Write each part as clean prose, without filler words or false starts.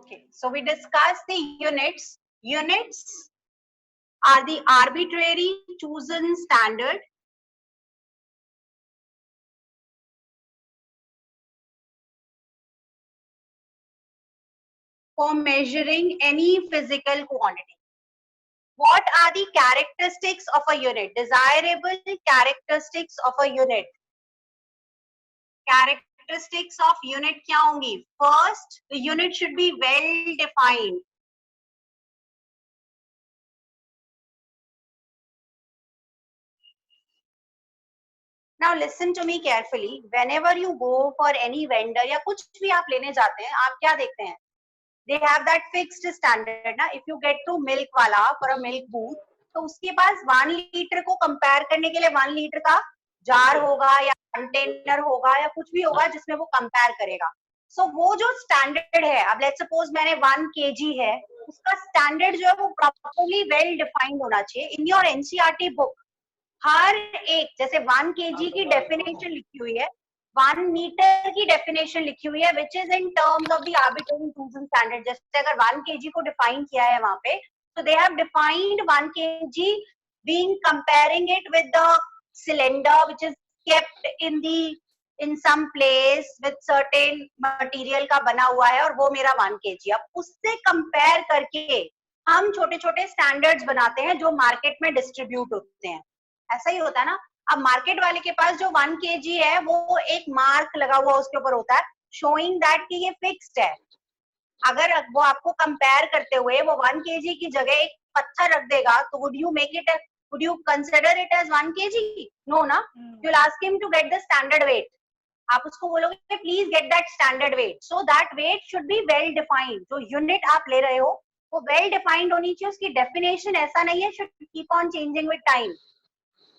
Okay, so we discussed the units. Units are the arbitrary chosen standard for measuring any physical quantity. What are the characteristics of a unit? Desirable characteristics of a unit. Characteristics of unit क्या होंगी? First, the unit should be well defined. Now listen to me carefully. Whenever you go for any vendor या कुछ भी आप लेने जाते हैं, आप क्या देखते हैं? They have that fixed standard ना. If you get to milk वाला for a milk booth, तो उसके पास 1 लीटर को कंपेयर करने के लिए 1 लीटर का जार होगा या कंटेनर होगा या कुछ भी होगा जिसमें वो कंपेयर करेगा. सो वो जो स्टैंडर्ड है, अब लेट्स सपोज मैंने 1 kg है, उसका स्टैंडर्ड जो है वो प्रॉपर्ली वेल डिफाइंड होना चाहिए. इन योर एनसीईआरटी बुक हर एक, जैसे 1 kg की डेफिनेशन लिखी हुई है, 1 मीटर की डेफिनेशन लिखी हुई है, which is in terms of the arbitrary chosen standard. जैसे अगर 1 kg को डिफाइन किया है वहां पे, तो they have defined 1 kg being comparing it with the cylinder which is kept in some place with certain material का बना हुआ है, और वो मेरा 1 kg. अब उससे कंपेयर करके हम छोटे छोटे स्टैंडर्ड्स बनाते हैं जो मार्केट में डिस्ट्रीब्यूट होते हैं. ऐसा ही होता है ना. अब मार्केट वाले के पास जो 1 kg है, वो एक मार्क लगा हुआ उसके ऊपर होता है, शोइंग दैट कि ये फिक्स्ड है. अगर वो आपको कंपेयर करते हुए वो 1 kg की जगह एक पत्थर रख देगा, तो would you consider it as 1 kg? No ना. You will ask him to get the standard weight. आप उसको बोलोगे please get that standard weight. So that weight should be well defined. जो यूनिट आप ले रहे हो वो वेल डिफाइंड होनी चाहिए. उसकी डेफिनेशन ऐसा नहीं है should keep on changing with time.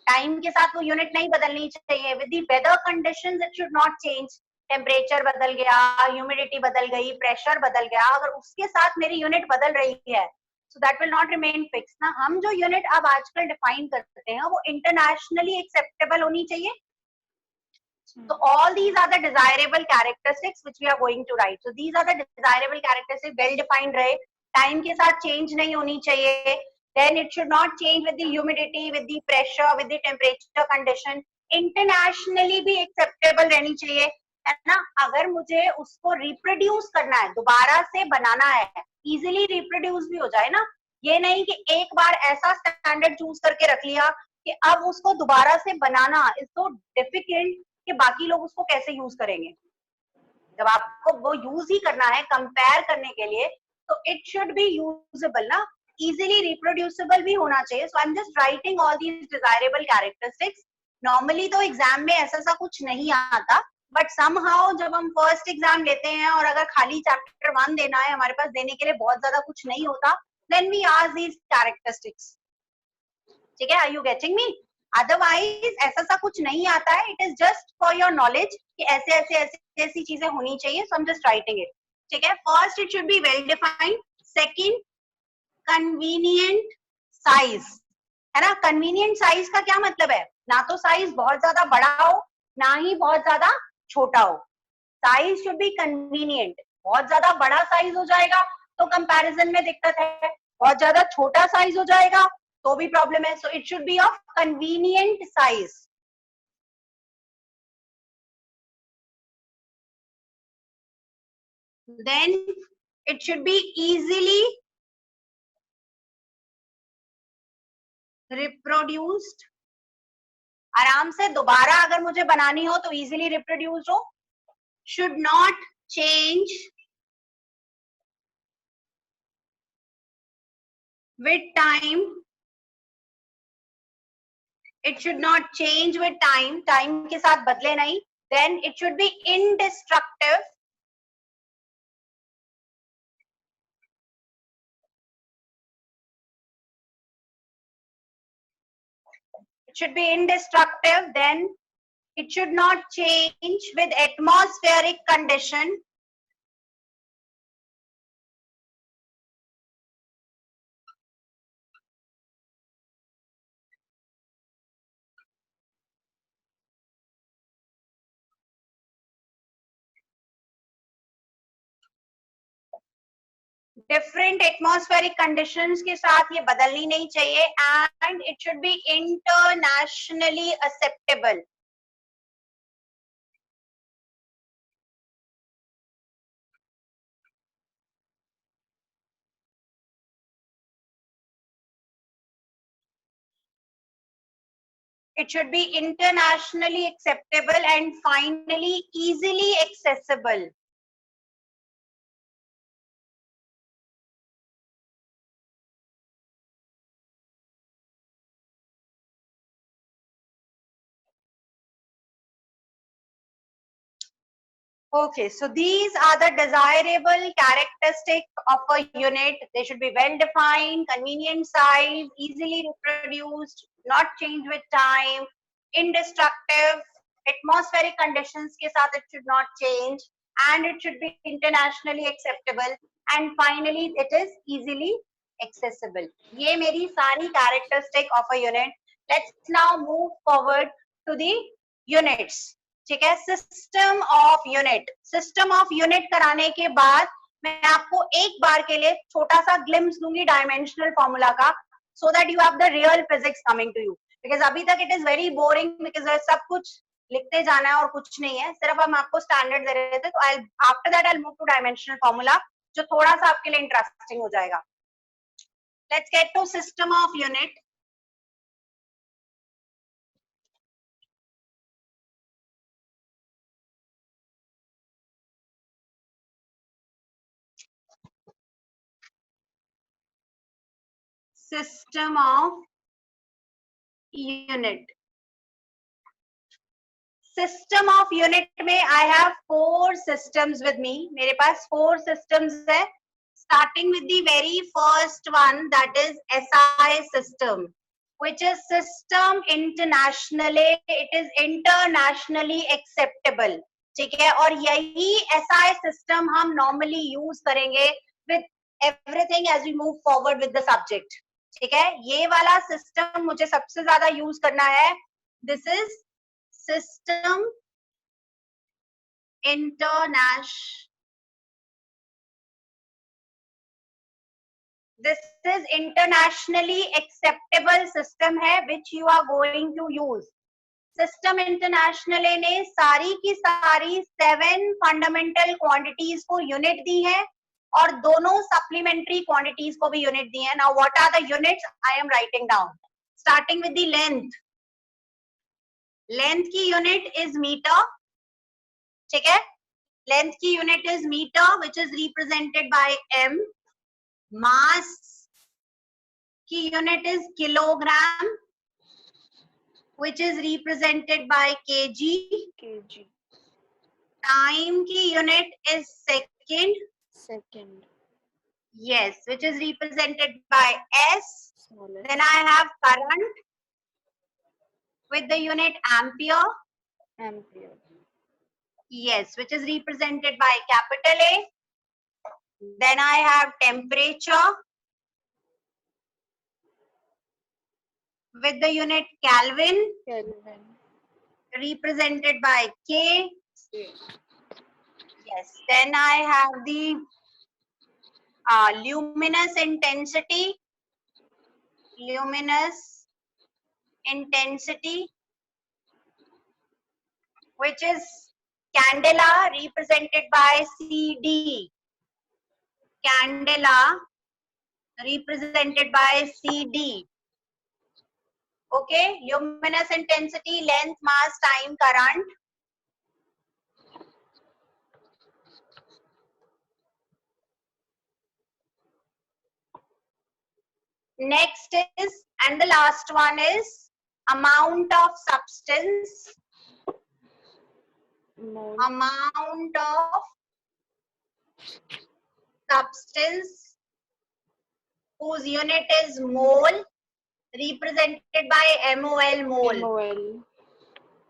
Time के साथ वो यूनिट नहीं बदलनी चाहिए. With the weather conditions it should not change. Temperature बदल गया, ह्यूमिडिटी बदल गई, प्रेशर बदल गया, अगर उसके साथ मेरी यूनिट बदल रही है, so that will not remain fix ना. हम जो यूनिट अब आजकल डिफाइन करते हैं वो इंटरनेशनली एक्सेप्टेबल होनी चाहिए. So all these are the desirable characteristics which we are going to write. So these are the desirable characteristics, well defined रहे, time के साथ change नहीं होनी चाहिए. Then it should not change with the humidity, with the pressure, with the temperature condition. Internationally भी acceptable रहनी चाहिए, है ना. अगर मुझे उसको reproduce करना है, दोबारा से बनाना है, easily reproduce भी हो जाए ना. ये नहीं कि एक बार ऐसा standard choose करके रख लिया कि अब उसको दोबारा से बनाना is so difficult कि बाकी लोग उसको कैसे यूज करेंगे. जब आपको वो यूज ही करना है कंपेयर करने के लिए, तो इट शुड बी यूजेबल ना, इजीली रिप्रोड्यूसिबल भी होना चाहिए. So I am just writing all these desirable characteristics. Normally तो एग्जाम में ऐसा कुछ नहीं आता, बट समहाउ जब हम फर्स्ट एग्जाम लेते हैं और अगर खाली चैप्टर 1 देना है, हमारे पास देने के लिए बहुत ज्यादा कुछ नहीं होता, then we ask these characteristics. ठीक है, are you getting me? Otherwise ऐसा सा कुछ नहीं आता है. It is just for your knowledge कि ऐसे ऐसे ऐसे ऐसी चीजें होनी चाहिए. So I am just writing it. ठीक है, first it should be well defined. Second, convenient size, है ना. कन्वीनियंट साइज का क्या मतलब है? ना तो साइज बहुत ज्यादा बड़ा हो, ना ही बहुत ज्यादा छोटा हो. Size should be convenient. बहुत ज्यादा बड़ा साइज हो जाएगा तो कंपैरिजन में दिक्कत है, बहुत ज्यादा छोटा साइज हो जाएगा तो भी प्रॉब्लम है. So it should be of convenient size. Then it should be easily reproduced. आराम से दोबारा अगर मुझे बनानी हो तो इजीली रिप्रोड्यूस्ड हो. Should not change with time. It should not change with time. Time के साथ बदले नहीं. Then it should be indestructive. It should be indestructible. Then it should not change with atmospheric condition. Different atmospheric conditions के साथ ये बदलनी नहीं चाहिए and it should B internationally acceptable. It should be internationally acceptable and finally easily accessible. Okay, so these are the desirable characteristics of a unit. They should be well defined, convenient size, easily reproduced, not change with time, indestructible, atmospheric conditions के साथ it should not change, and it should be internationally acceptable, and finally it is easily accessible. ये मेरी सारी characteristic of a unit. Let's now move forward to the units. ठीक है. System of unit. System of unit कराने के बाद मैं आपको एक बार के लिए छोटा सा ग्लिम्स दूंगी डायमेंशनल फॉर्मूला का, so that you have the real physics coming to you. Because अभी तक it is very boring, because सब कुछ लिखते जाना है और कुछ नहीं है, सिर्फ हम आपको स्टैंडर्ड दे रहे थे. तो I after that I move to dimensional formula, जो थोड़ा सा आपके लिए इंटरेस्टिंग हो जाएगा. Let's get to system of unit. System of unit. System of unit में I have 4 systems with me. मेरे पास 4 systems है. Starting with the very first one, that is SI system, which is system internationally. It is internationally acceptable. ठीक है. और यही SI system हम normally use करेंगे with everything as we move forward with the subject. ठीक है. ये वाला सिस्टम मुझे सबसे ज्यादा यूज करना है. This is system internationally acceptable system है which you are going to use. System international ने सारी की सारी 7 फंडामेंटल क्वांटिटीज को यूनिट दी है और दोनों सप्लीमेंट्री क्वांटिटीज को भी यूनिट दी है. Now what are the units I am writing down. Starting with the length. Length की यूनिट इज मीटर. ठीक है. लेंथ की unit is metre which is represented by M. Mass की unit is kilogram which is represented by kg. Time की unit is second. Yes, which is represented by s. Then I have current with the unit ampere. Yes, which is represented by capital A. Then I have temperature with the unit Kelvin, represented by K. Yes. Then I have the luminous intensity. Which is candela, represented by CD. Candela, represented by CD. Okay, luminous intensity, length, mass, time, current. Next is, and the last one is amount of substance. Amount of substance whose unit is mole, represented by MOL, mole.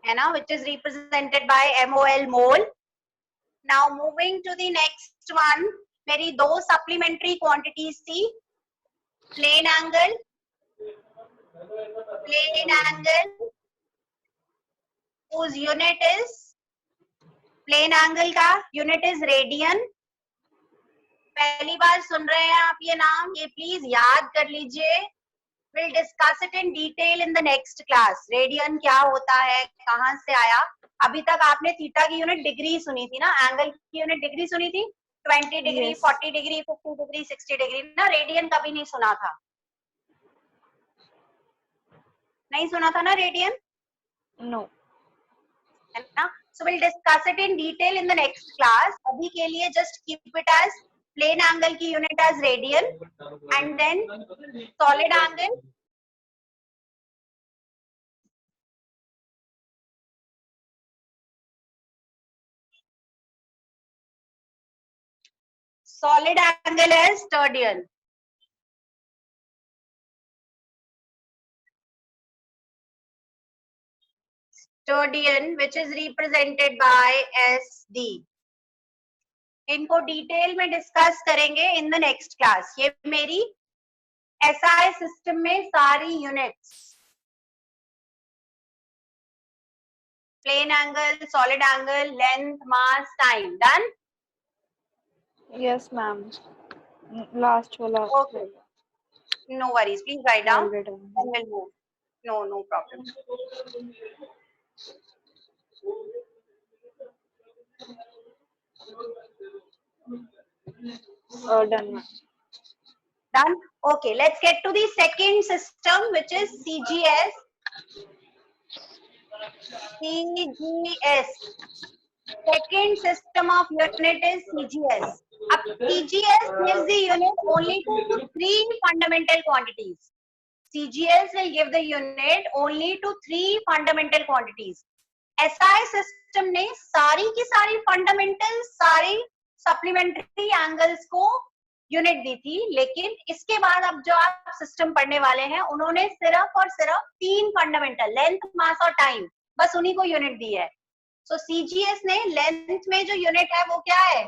है ना, which is represented by MOL, mole. Now moving to the next one, मेरी 2 supplementary quantities थी. Plane angle whose unit is, plane angle का unit is radian. पहली बार सुन रहे हैं आप ये नाम, ये प्लीज याद कर लीजिए. We'll discuss it in detail in the next class. Radian क्या होता है, कहाँ से आया. अभी तक आपने थीटा की यूनिट डिग्री सुनी थी ना, एंगल की यूनिट डिग्री सुनी थी, 20 degree, Yes. 40 degree, 50 degree, 60 degree ना. रेडियन कभी नहीं सुना था, नहीं सुना था ना रेडियन, No. है ना. So we'll discuss it in detail in the next class. अभी के लिए just keep it as plane angle की unit as radian, and then solid angle, solid angle as sterdian. Sterdian, which is represented by SD. इनको detail में discuss करेंगे in the next class. ये मेरी SI system में सारी units, plane angle, solid angle, length, mass, time, done. Yes, ma'am. Last wala. Okay, no worries, please write down Already. and we'll move. No problem. Done, ma'am. Done. Okay, let's get to the second system, which is CGS. CGS. Second system of unit is CGS. अब CGS gives the unit only to three fundamental quantities. CGS will give the unit only to three fundamental quantities. SI system ने सारी की सारी fundamental, सारी supplementary angles को unit दी थी, लेकिन इसके बाद अब जो आप सिस्टम पढ़ने वाले हैं उन्होंने सिर्फ और सिर्फ तीन फंडामेंटल, लेंथ, मास और टाइम, बस उन्हीं को यूनिट दी है. सो सीजीएस ने लेंथ में जो यूनिट है वो क्या है,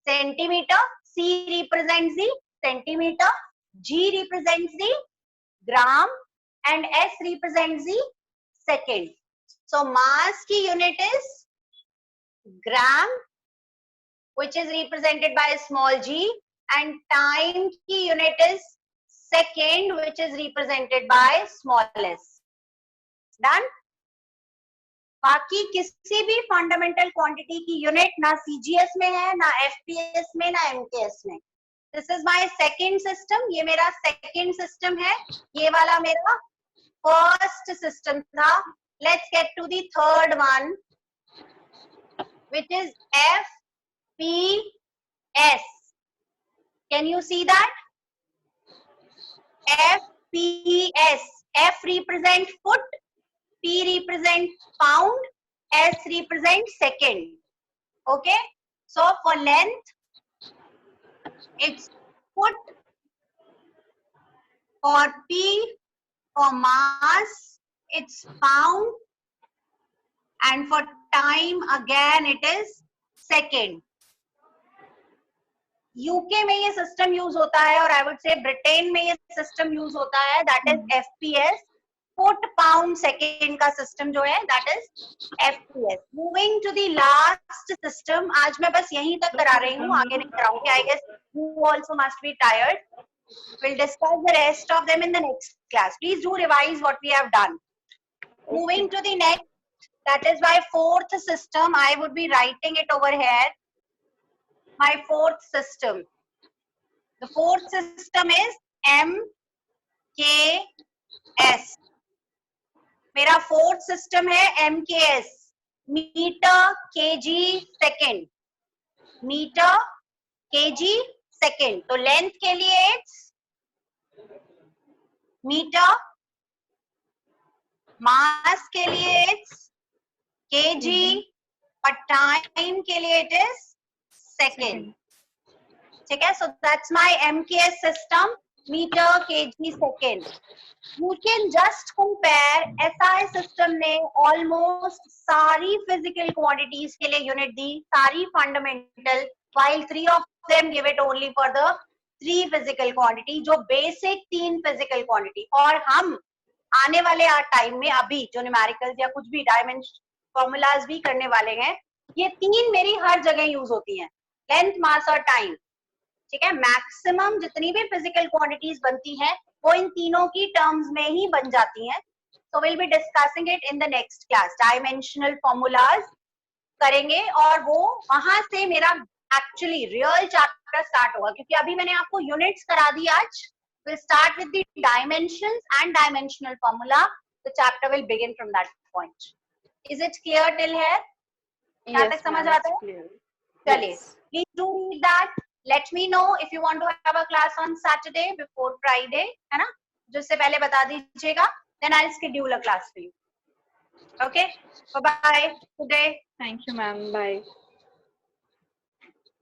centimetre. C represents the centimeter, G represents the gram, and S represents the second. So mass की unit is gram, which is represented by small g, and time की unit is second, which is represented by small s. Done. बाकी किसी भी fundamental quantity की unit ना CGS में है, ना एफपीएस में, ना एमकेएस में. This is my second system. ये मेरा सेकंड सिस्टम है, ये वाला मेरा फर्स्ट सिस्टम था. Let's get to the third one, which is FPS. Can you see that? FPS. F represent foot, P represent pound, S represent second. Okay, so for length it's foot, for P, for mass it's pound, and for time again it is second. UK में ये system use होता है और I would say Britain में ये system use होता है, that is FPS. Foot, pound, second का सिस्टम जो है that is FPS. Moving to the last system. आज मैं बस यहीं तक करा रही हूँ, आगे नहीं कराऊंगी. I guess you also must be tired. We'll discuss the rest of them in the next class. Please do revise what we have done. Moving to the next, that is my fourth system. I would be writing it over here. My fourth system. The fourth system is MKS. मेरा fourth system है MKS, metre kg second. Metre kg second. तो length के लिए it's metre, मास के लिए it's KG, और time के लिए इट इज सेकेंड. ठीक है. So that's my MKS system, metre kg second. You can just compare. SI system ने almost सारी physical quantities के लिए यूनिट दी, सारी fundamental, while three of them give it only for the three physical quantity, जो basic तीन physical quantity. और हम आने वाले टाइम में अभी जो न्यूमेरिकल्स या कुछ भी डायमेंशन फॉर्मूलाज भी करने वाले हैं, ये तीन मेरी हर जगह यूज होती हैं, लेंथ, मास और टाइम. ठीक है, मैक्सिमम जितनी भी फिजिकल क्वांटिटीज बनती हैं वो इन तीनों की टर्म्स में ही बन जाती हैं. So we'll be discussing it in the next class. Dimensional formulas करेंगे और वो वहां से मेरा एक्चुअली रियल चैप्टर स्टार्ट होगा, क्योंकि अभी मैंने आपको यूनिट्स करा दी आज. We'll start with the dimensions and dimensional formula. The chapter will begin from that point. Is it clear till here? यहाँ Yes, तक समझ ma'am, आता it's है? clear. चलिए, Yes. please do read that. Let me know if you want to have a class on Saturday before Friday, है ना? जो इससे पहले बता दीजिएगा. Then I'll schedule a class for you. Okay? Bye bye. Good day. Thank you, ma'am. Bye.